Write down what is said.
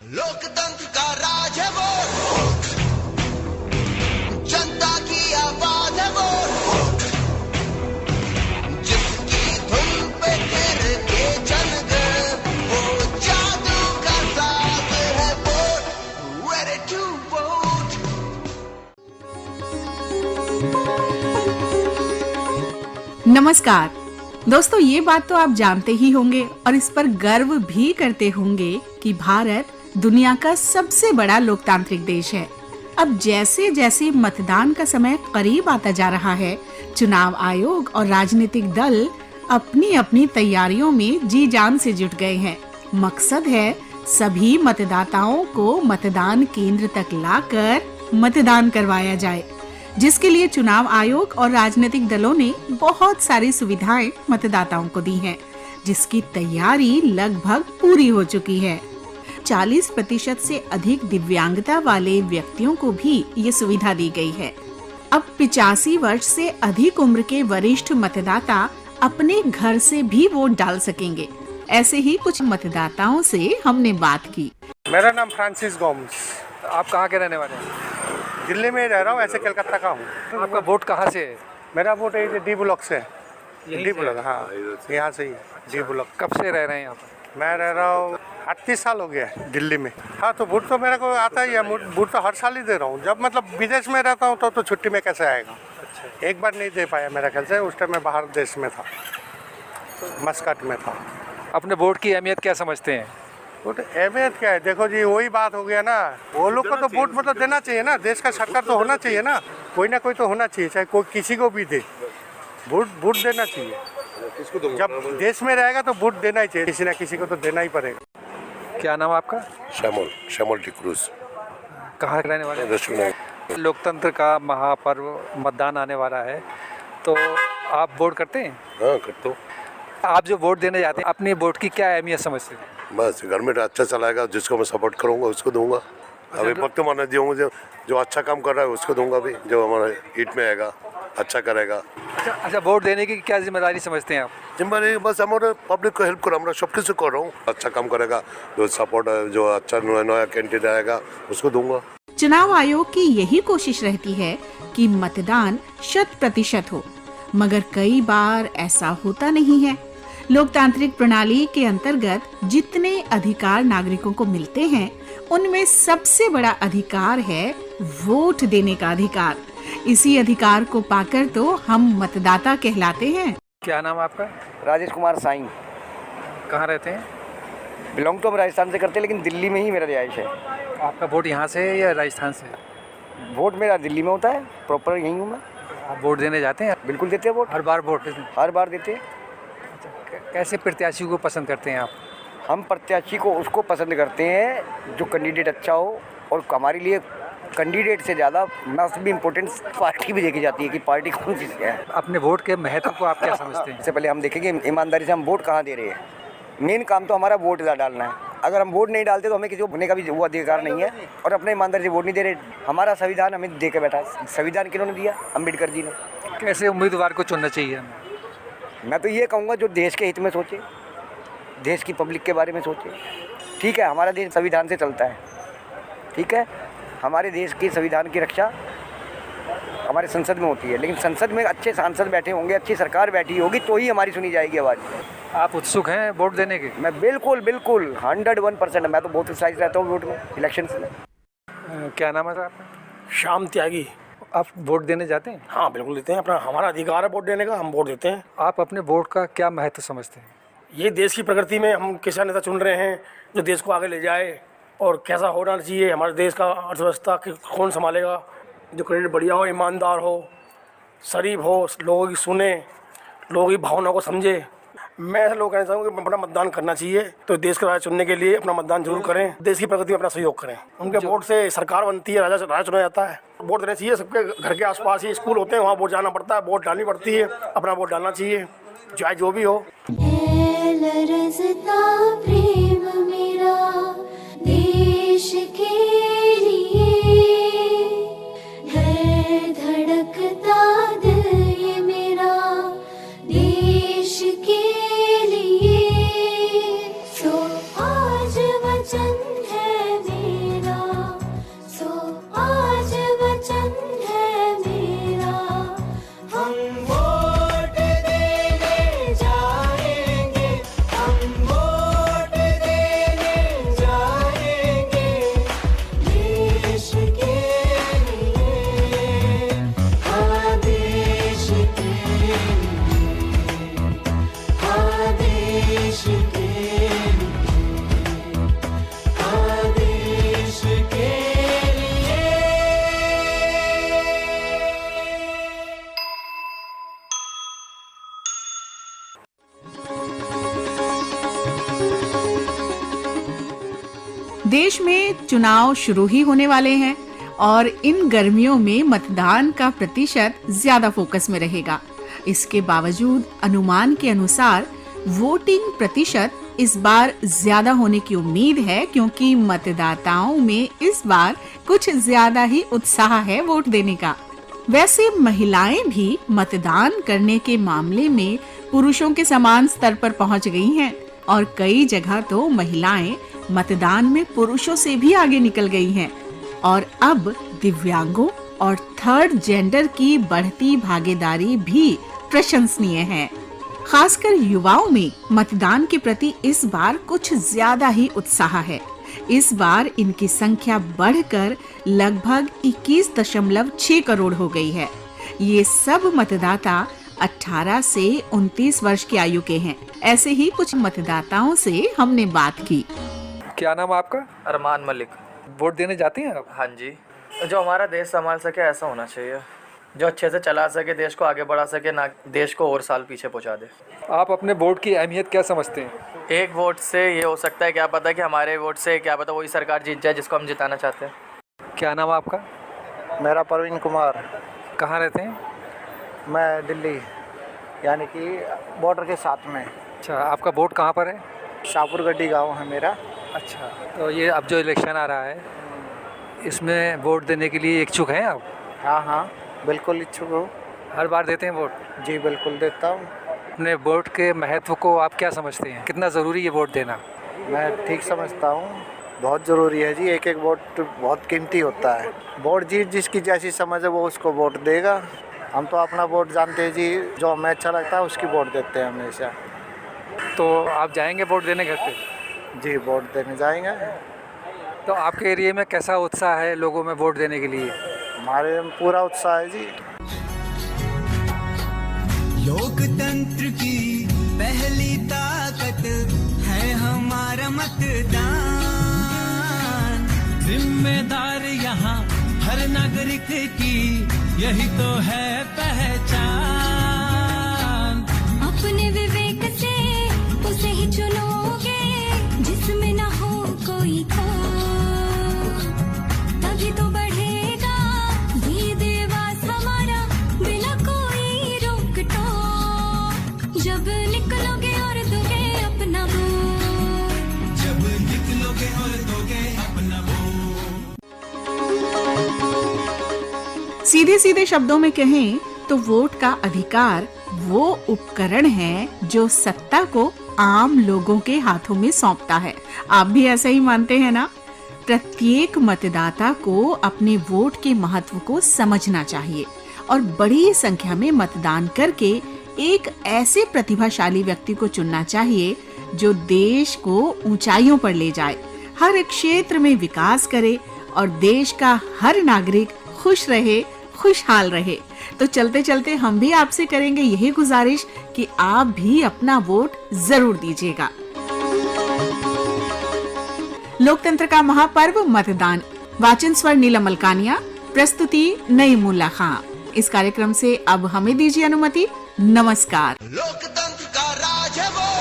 लोकतंत्र का राज है वोट, जनता की आवाज है वोट, जिसकी धुन पे फिर के जनगण, वो जादू का साथ है वोट, ready to vote। नमस्कार दोस्तों, ये बात तो आप जानते ही होंगे और इस पर गर्व भी करते होंगे कि भारत दुनिया का सबसे बड़ा लोकतांत्रिक देश है। अब जैसे जैसे मतदान का समय करीब आता जा रहा है, चुनाव आयोग और राजनीतिक दल अपनी अपनी तैयारियों में जी जान से जुट गए हैं। मकसद है सभी मतदाताओं को मतदान केंद्र तक लाकर मतदान करवाया जाए, जिसके लिए चुनाव आयोग और राजनीतिक दलों ने बहुत सारी सुविधाएं मतदाताओं को दी हैं, जिसकी तैयारी लगभग पूरी हो चुकी है। 40% से अधिक दिव्यांगता वाले व्यक्तियों को भी ये सुविधा दी गई है। अब 85 वर्ष से अधिक उम्र के वरिष्ठ मतदाता अपने घर से भी वोट डाल सकेंगे। ऐसे ही कुछ मतदाताओं से हमने बात की। मेरा नाम फ्रांसिस गोम्स। आप कहाँ के रहने वाले हैं? दिल्ली में रह रहा हूँ, ऐसे कलकत्ता का हूँ। आपका वोट कहाँ से है? मेरा वोट है डी ब्लॉक से। यहीं डी से? ब्लॉक, हाँ, यहाँ से ही डी ब्लॉक। कब से रह रहे हैं यहाँ पर? मैं रह रहा हूँ 38 साल हो गया है दिल्ली में। हाँ, तो वोट तो मेरे को आता ही है। वोट तो हर साल ही दे रहा हूँ। जब मतलब विदेश में रहता हूँ तो छुट्टी में कैसे आएगा। अच्छा। एक बार नहीं दे पाया मेरा ख्याल से, उस टाइम मैं बाहर देश में था, मस्कट में था। अपने वोट की अहमियत क्या समझते हैं? वोट अहमियत क्या है, देखो जी, वही बात हो गया ना। वो लोग को तो वोट मतलब देना चाहिए ना। देश का सरकार तो होना चाहिए ना, कोई ना कोई तो होना चाहिए, चाहे कोई किसी को भी दे। वोट देना चाहिए। जब देश में रहेगा तो वोट देना ही चाहिए, किसी ना किसी को तो देना ही पड़ेगा। क्या नाम है आपका? श्यामल टिक्रूज। कहाँ के रहने वाले हैं? लोकतंत्र का महापर्व मतदान आने वाला है, तो आप वोट करते हैं? हाँ, करता हूँ। आप जो वोट देने जाते हैं, अपने वोट की क्या अहमियत समझते हैं? बस गवर्नमेंट अच्छा चलाएगा, जिसको मैं सपोर्ट करूँगा उसको दूंगा। अभी वर्तमान जो अच्छा काम कर रहा है उसको दूंगा भी, जो हमारे हिट में आएगा, अच्छा करेगा। अच्छा, वोट देने की क्या जिम्मेदारी समझते हैं आप? जिम्मेदारी बस हमारे पब्लिक को हेल्प करो, सब किसी कर रहा हूँ। अच्छा काम करेगा, जो सपोर्ट है, जो अच्छा नया कैंडिडेट आएगा उसको दूंगा। चुनाव आयोग की यही कोशिश रहती है कि मतदान 100% हो, मगर कई बार ऐसा होता नहीं है। लोकतांत्रिक प्रणाली के अंतर्गत जितने अधिकार नागरिकों को मिलते हैं, उनमें सबसे बड़ा अधिकार है वोट देने का अधिकार। इसी अधिकार को पाकर तो हम मतदाता कहलाते हैं। क्या नाम है आपका? राजेश कुमार साईं। कहाँ रहते हैं? बिलोंग तो हम राजस्थान से करते हैं, लेकिन दिल्ली में ही मेरा रिहाइश है। आपका वोट यहाँ से है या राजस्थान से? वोट मेरा दिल्ली में होता है, प्रॉपर यहीं हूँ मैं। आप वोट देने जाते हैं? बिल्कुल देते हैं वोट, हर बार वोट देते हैं? हर बार देते हैं। कैसे प्रत्याशी को पसंद करते हैं आप? हम प्रत्याशी को उसको पसंद करते हैं जो कैंडिडेट अच्छा हो, और हमारे लिए कैंडिडेट से ज़्यादा मस्ट भी इम्पोर्टेंस पार्टी भी देखी जाती है कि पार्टी कौन सी है। अपने वोट के महत्व को आप क्या समझते हैं? इससे पहले हम देखेंगे ईमानदारी से हम वोट कहाँ दे रहे हैं। मेन काम तो हमारा वोट डालना है। अगर हम वोट नहीं डालते तो हमें किसी को होने का भी वो अधिकार नहीं है, और अपने ईमानदारी से वोट नहीं दे रहे। हमारा संविधान हमें दे के बैठा है। संविधान किन्होंने दिया? अम्बेडकर जी ने। कैसे उम्मीदवार को चुनना चाहिए हमें? मैं तो ये कहूँगा जो देश के हित में सोचे, देश की पब्लिक के बारे में सोचे। ठीक है, हमारा देश संविधान से चलता है, ठीक है, हमारे देश की संविधान की रक्षा हमारे संसद में होती है, लेकिन संसद में अच्छे सांसद बैठे होंगे, अच्छी सरकार बैठी होगी, तो ही हमारी सुनी जाएगी आवाज़। आप उत्सुक हैं वोट देने के? मैं बिल्कुल 101%। मैं तो बहुत उत्साहित रहता हूँ वोट में, इलेक्शन में। क्या नाम है आपका? श्याम त्यागी। आप वोट देने जाते हैं? हाँ, बिल्कुल देते हैं। अपना हमारा अधिकार है वोट देने का, हम वोट देते हैं। आप अपने वोट का क्या महत्व समझते हैं? ये देश की प्रगति में हम कैसा नेता चुन रहे हैं जो देश को आगे ले जाए, और कैसा होना चाहिए हमारे देश का अर्थव्यवस्था कौन संभालेगा। जो कैंडिडेट बढ़िया हो, ईमानदार हो, शरीफ हो, लोगों की सुने, लोगों की भावनाओं को समझे। मैं ऐसा लोग कहना चाहूँगा कि अपना मतदान करना चाहिए, तो देश का राजा चुनने के लिए अपना मतदान जरूर करें, देश की प्रगति में अपना सहयोग करें। उनके वोट से सरकार बनती है, राजा चुना जाता है। वोट देना चाहिए। सबके घर के आसपास ही स्कूल होते हैं, वहाँ वोट जाना पड़ता है, वोट डालनी पड़ती है, अपना वोट डालना चाहिए, चाहे जो भी हो। प्रेम मेरा देश के लिए है, धड़कता दिल ये मेरा देश के लिए। सो आज वचन है देश में चुनाव शुरू ही होने वाले हैं और इन गर्मियों में मतदान का प्रतिशत ज्यादा फोकस में रहेगा। इसके बावजूद अनुमान के अनुसार वोटिंग प्रतिशत इस बार ज्यादा होने की उम्मीद है, क्योंकि मतदाताओं में इस बार कुछ ज्यादा ही उत्साह है वोट देने का। वैसे महिलाएं भी मतदान करने के मामले में पुरुषों के समान स्तर पर पहुंच गई हैं और कई जगह तो महिलाएं मतदान में पुरुषों से भी आगे निकल गई हैं और अब दिव्यांगों और थर्ड जेंडर की बढ़ती भागीदारी भी प्रशंसनीय है। खासकर युवाओं में मतदान के प्रति इस बार कुछ ज्यादा ही उत्साह है। इस बार इनकी संख्या बढ़कर लगभग 21.6 करोड़ हो गई है। ये सब मतदाता 18 से 29 वर्ष की आयु के हैं। ऐसे ही कुछ मतदाताओं से हमने बात की। क्या नाम है आपका? अरमान मलिक। वोट देने जाते हैं आप? हाँ जी। जो हमारा देश संभाल सके ऐसा होना चाहिए, जो अच्छे से चला सके, देश को आगे बढ़ा सके, ना देश को और साल पीछे पहुंचा दे। आप अपने वोट की अहमियत क्या समझते हैं? एक वोट से ये हो सकता है, क्या पता कि हमारे वोट से क्या पता वही सरकार जीत जाए जिसको हम जिताना चाहते हैं। क्या नाम है आपका? मेरा परवीन कुमार। कहाँ रहते हैं? मैं दिल्ली, यानी कि बॉर्डर के साथ में। अच्छा, आपका वोट कहाँ पर है? शाहपुर गड्डी गांव है मेरा। अच्छा, तो ये अब जो इलेक्शन आ रहा है इसमें वोट देने के लिए इच्छुक हैं आप? हाँ हाँ, बिल्कुल इच्छुक हूँ। हर बार देते हैं वोट? जी बिल्कुल देता हूँ। अपने वोट के महत्व को आप क्या समझते हैं? कितना ज़रूरी है वोट देना? मैं ठीक समझता हूँ, बहुत ज़रूरी है जी। एक एक वोट बहुत कीमती होता है। वोट जीत जिसकी जैसी समझ है वो उसको वोट देगा। हम तो अपना वोट जानते हैं जी, जो हमें अच्छा लगता है उसकी वोट देते हैं हमेशा। तो आप जाएंगे वोट देने घर पे? जी वोट देने जाएंगे। तो आपके एरिया में कैसा उत्साह है लोगों में वोट देने के लिए? हमारे में पूरा उत्साह है जी। लोकतंत्र की पहली ताकत है हमारा मतदान। जिम्मेदार यहाँ हर नागरिक की यही तो है पहचान। अपने विवेक से उसे ही चुनोगे जिसमें न हो कोई खोट, तभी तो बढ़ेगा ये देवास हमारा बिना कोई रोक टोक। जब निकलोगे और दोगे अपना वोट, जब निकलोगे और दोगे अपना वोट। सीधे सीधे शब्दों में कहें तो वोट का अधिकार वो उपकरण है जो सत्ता को आम लोगों के हाथों में सौंपता है। आप भी ऐसा ही मानते हैं ना? प्रत्येक मतदाता को अपने वोट के महत्व को समझना चाहिए और बड़ी संख्या में मतदान करके एक ऐसे प्रतिभाशाली व्यक्ति को चुनना चाहिए जो देश को ऊंचाइयों पर ले जाए, हर क्षेत्र में विकास करे और देश का हर नागरिक खुश रहे, खुशहाल रहे। तो चलते चलते हम भी आपसे करेंगे यही गुजारिश कि आप भी अपना वोट जरूर दीजिएगा। लोकतंत्र का महापर्व मतदान। वाचन स्वर नीलम मलकानिया, प्रस्तुति नईमुल्ला खां। इस कार्यक्रम से अब हमें दीजिए अनुमति। नमस्कार। लोकतंत्र का राज है वो,